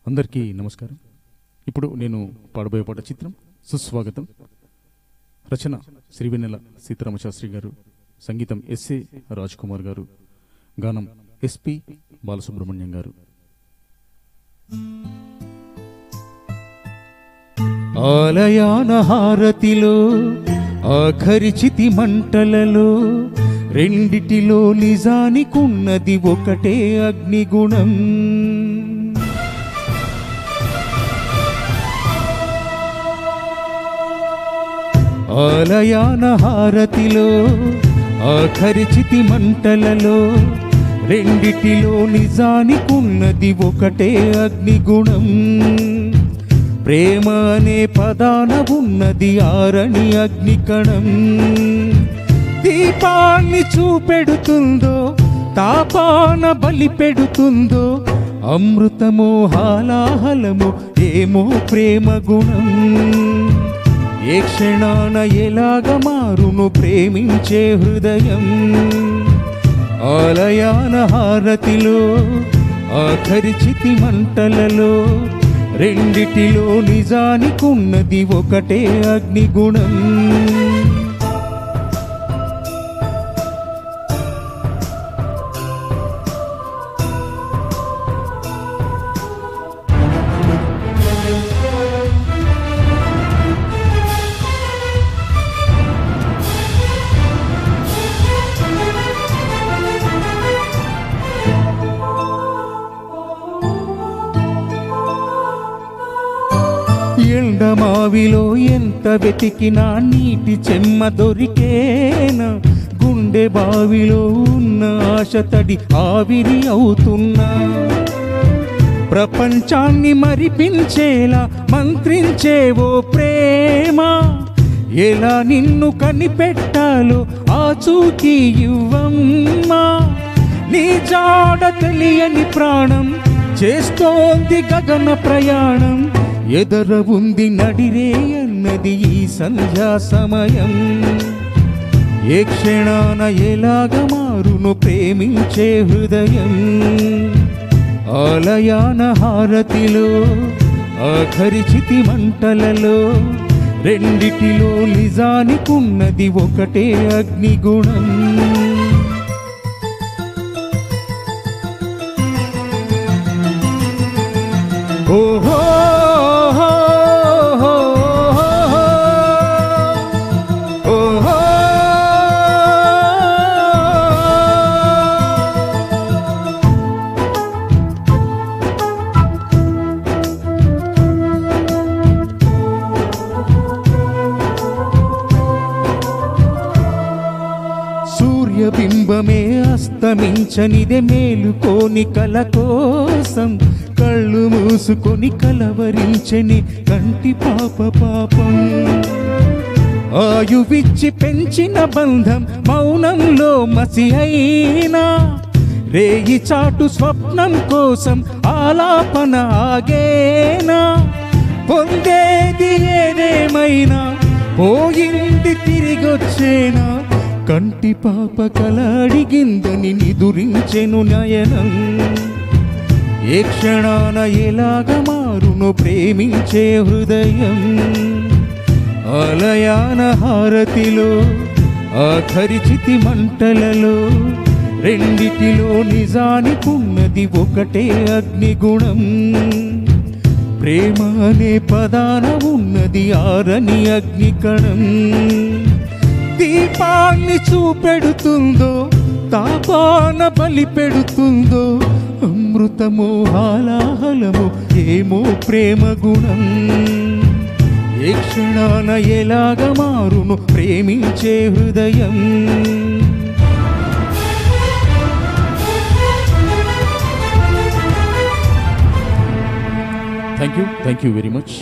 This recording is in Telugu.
అందరికీ నమస్కారం. ఇప్పుడు నేను పాడబోయే పాట చిత్రం సుస్వాగతం. రచన శ్రీవెన్నెల సీతారామశాస్త్రి గారు, సంగీతం ఎస్ఏ రాజ్ కుమార్ గారు, గానం ఎస్పి బాలసుబ్రహ్మణ్యం గారు. ఆలయాన హారతిలో ఆఖరి చితి మంటలలో రెండిటిలో నిజానికున్నది ఒకటే అగ్నిగుణం. ఆలయాన హారతిలో ఆఖరి చితి మంటలలో రెండిటిలో నిజానికున్నది ఒకటే అగ్నిగుణం. ప్రేమ అనే పదాన ఉన్నది ఆరణి అగ్నికణం. దీపాన్ని చూపెడుతుందో తాపాన బలి పెడుతుందో అమృతమో హాలాహలము ఏమో ప్రేమ గుణం. ఏ క్షణాన ఎలాగ మారును ప్రేమించే హృదయం. ఆలయాన హారతిలో ఆఖరి చితి మంటలలో రెండిటిలో నిజానికున్నది ఒకటే అగ్నిగుణం. ఎండమావిలో ఎంత వెతికినా నీటి చెమ్మ దొరికేనా. గుండె బావిలో ఉన్న ఆశ తడి ఆవిరి అవుతున్నా. ప్రపంచాన్ని మరిపించేలా మంత్రించేవో ప్రేమ. ఎలా నిన్ను కనిపెట్టాలో ఆచూకీ ఇవ్వమ్మా. నీ జాడ తెలియని ప్రాణం చేస్తోంది గగన ప్రయాణం. ఎదర ఉంది నడిరే అన్నది ఈ సంధ్యా సమయం. ఏ క్షణాన ఎలాగ మారును ప్రేమించే హృదయం. ఆలయాన హారతిలో ఆఖరి చితి మంటలలో రెండిటిలో నిజానికున్నది ఒకటే అగ్నిగుణం. ఓహో బింబమే అస్తమించనిదే మేలుకోని కల కోసం. కళ్ళు మూసుకొని కలవరించని కంటి పాప పాపం. ఆయువిచ్చి పెంచిన బంధం మౌనంలో మసి అయినా. రేయి చాటు స్వప్నం కోసం ఆలాపన ఆగేనా. పొందేది ఏదేమైనా పోయింది తిరిగొచ్చేనా. కంటి పాప కల అడిగిందని నిదురించెను నయనం. ఏ క్షణాన ఎలాగ మారును ప్రేమించే హృదయం. ఆలయాన హారతిలో ఆఖరి చితి మంటలలో రెండిటిలో నిజానికున్నది ఒకటే అగ్నిగుణం. ప్రేమ అనే పదాన ఉన్నది ఆరని అగ్నికణం. దీపాన్ని చూపెడుతుందో తాపాన బలి పెడుతుందో అమృతమో హాలాహలము ఏమో ప్రేమ గుణం. ఏ క్షణాన ఎలాగ మారును ప్రేమించే హృదయం. Thank you very much.